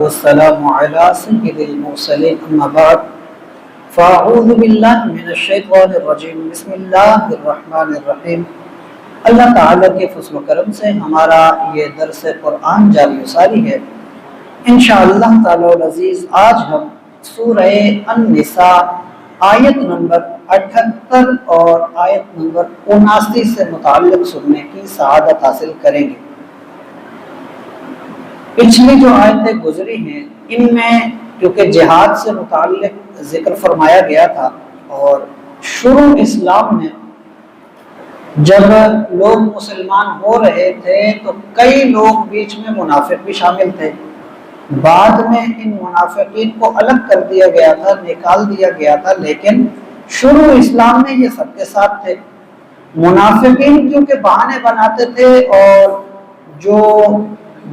والسلام على سيد المرسلين اما بعد فاعوذ باللہ من الشیطان الرجیم بسم اللہ الرحمن الرحیم۔ اللہ تعالیٰ کے فضل و کرم سے ہمارا یہ درس قرآن جاری و ساری ہے انشاءاللہ تعالی العزیز۔ آج ہم سورہ النساء آیت نمبر 78 اور آیت نمبر 79 سے متعلق سننے کی سعادت حاصل کریں گے۔ پچھلی جو آیتیں گزری ہیں ان میں کیونکہ جہاد سے متعلق ذکر فرمایا گیا تھا، اور شروع اسلام میں جب لوگ مسلمان ہو رہے تھے تو کئی لوگ بیچ میں منافق بھی شامل تھے۔ بعد میں ان منافقین کو الگ کر دیا گیا تھا، نکال دیا گیا تھا، لیکن شروع اسلام میں یہ سب کے ساتھ تھے۔ منافقین کیونکہ بہانے بناتے تھے اور جو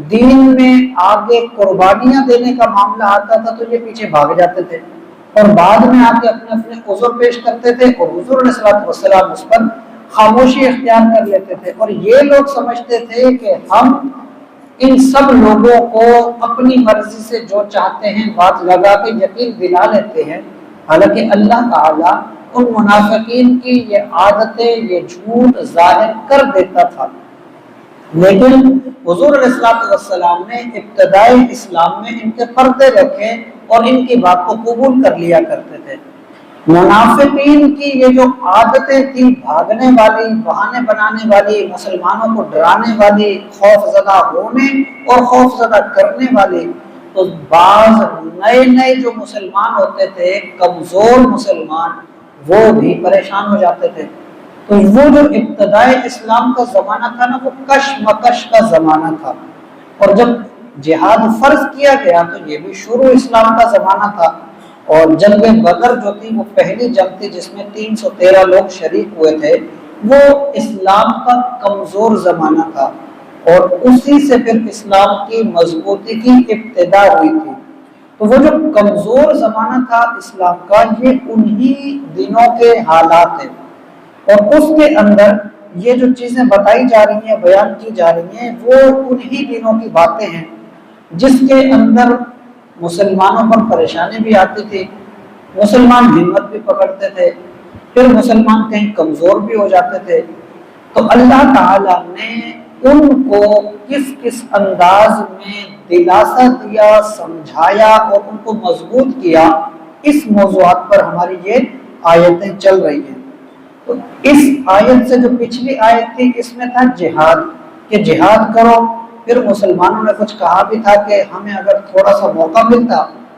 دین میں آگے قربانیاں دینے کا معاملہ آتا تھا تو یہ پیچھے بھاگ جاتے تھے اور بعد میں آ کے اپنے اپنے عذر پیش کرتے تھے، اور حضور علیہ الصلوۃ والسلام اس پر خاموشی اختیار کر لیتے تھے، اور یہ لوگ سمجھتے تھے کہ ہم ان سب لوگوں کو اپنی مرضی سے جو چاہتے ہیں بات لگا کے یقین دلا لیتے ہیں۔ حالانکہ اللہ تعالیٰ ان منافقین کی یہ عادتیں، یہ جھوٹ ظاہر کر دیتا تھا، لیکن حضور علیہ الصلوۃ والسلام نے ابتدائی اسلام میں ان کے پردے رکھے اور ان کی بات کو قبول کر لیا کرتے تھے۔ منافقین کی یہ جو عادتیں تھیں، بھاگنے والی، بہانے بنانے والی، مسلمانوں کو ڈرانے والی، خوف زدہ ہونے اور خوف زدہ کرنے والی، تو بعض نئے جو مسلمان ہوتے تھے، کمزور مسلمان، وہ بھی پریشان ہو جاتے تھے۔ تو وہ جو ابتدائی اسلام کا زمانہ تھا نا، وہ کشمکش کا زمانہ تھا، اور جب جہاد فرض کیا گیا تو یہ بھی شروع اسلام کا زمانہ تھا، اور جنگ بدر جو تھی وہ پہلی جنگ تھی جس میں 313 لوگ شریک ہوئے تھے، وہ اسلام کا کمزور زمانہ تھا، اور اسی سے پھر اسلام کی مضبوطی کی ابتدا ہوئی تھی۔ تو وہ جو کمزور زمانہ تھا اسلام کا، یہ انہی دنوں کے حالات ہیں، اور اس کے اندر یہ جو چیزیں بتائی جا رہی ہیں، بیان کی جا رہی ہیں، وہ انہی دنوں کی باتیں ہیں جس کے اندر مسلمانوں پر پریشانی بھی آتی تھی، مسلمان ہمت بھی پکڑتے تھے، پھر مسلمان کہیں کمزور بھی ہو جاتے تھے۔ تو اللہ تعالیٰ نے ان کو کس کس انداز میں دلاسا دیا، سمجھایا اور ان کو مضبوط کیا، اس موضوعات پر ہماری یہ آیتیں چل رہی ہیں۔ تو اس آیت سے جو پچھلی آیت تھی اس میں تھا جہاد، کہ جہاد کرو، پھر مسلمانوں نے کچھ کہا بھی تھا کہ ہمیں اگر تھوڑا سا موقع ملتا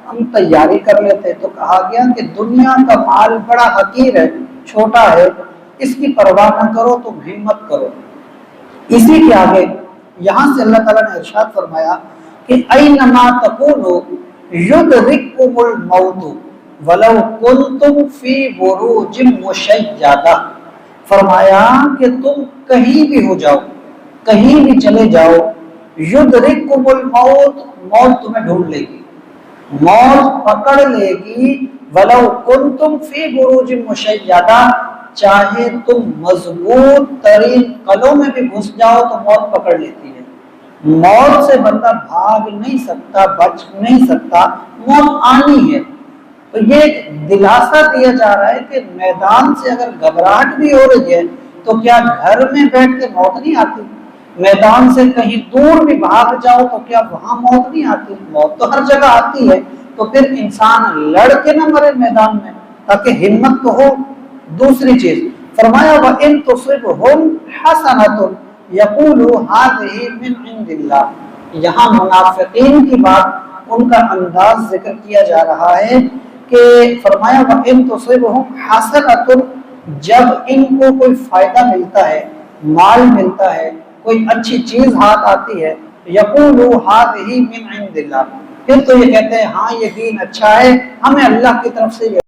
ہم تیاری کر لیتے، تو کہا گیا کہ دنیا کا مال بڑا حقیر ہے، چھوٹا ہے، اس کی پرواہ نہ کرو، تم ہمت کرو۔ اسی کے آگے یہاں سے اللہ تعالیٰ نے ارشاد فرمایا کہ اینما تکونوا یدرککم الموت وَلَوْ كُنْتُمْ فِي بُرُوجٍ مُشَيَّدَةٍ، فرمایا کہ تم کہیں بھی ہو جاؤ، کہیں بھی چلے جاؤ، یدرککم الموت، موت تمہیں ڈھونڈ لے گی، موت پکڑ لے گی، وَلَوْ كُنْتُمْ فِي بُرُوجٍ مُشَيَّدَةٍ، چاہے تم مضبوط ترین قلعوں میں بھی گھس جاؤ تو موت پکڑ لیتی ہے۔ موت سے بندہ بھاگ نہیں سکتا، بچ نہیں سکتا، موت آنی ہے۔ تو یہ دلاسا دیا جا رہا ہے کہ میدان سے اگر گھبراہٹ بھی ہو رہی ہے تو کیا گھر میں بیٹھ کے موت نہیں آتی؟ میدان سے کہیں دور بھی بھاگ جاؤ تو کیا وہاں موت نہیں آتی؟ موت تو ہر جگہ آتی ہے۔ تو پھر انسان لڑ کے نہ مرے میدان میں، تاکہ ہمت تو ہو۔ دوسری چیز فرمایا وَإِن تُصِبْهُمْ حَسَنَةٌ يَقُولُوا هَٰذِهِ مِنْ عِنْدِ اللَّهِ، یہاں منافقین کی بات، ان کا انداز ذکر کیا جا رہا ہے کہ فرمایا وَإِن تُصِبْهُمْ حَسَنَةٌ، جب ان کو کوئی فائدہ ملتا ہے، مال ملتا ہے، کوئی اچھی چیز ہاتھ آتی ہے، يَقُولُوا هَٰذِهِ مِنْ عِنْدِ اللَّهِ، پھر تو یہ کہتے ہیں ہاں یہ دین اچھا ہے، ہمیں اللہ کی طرف سے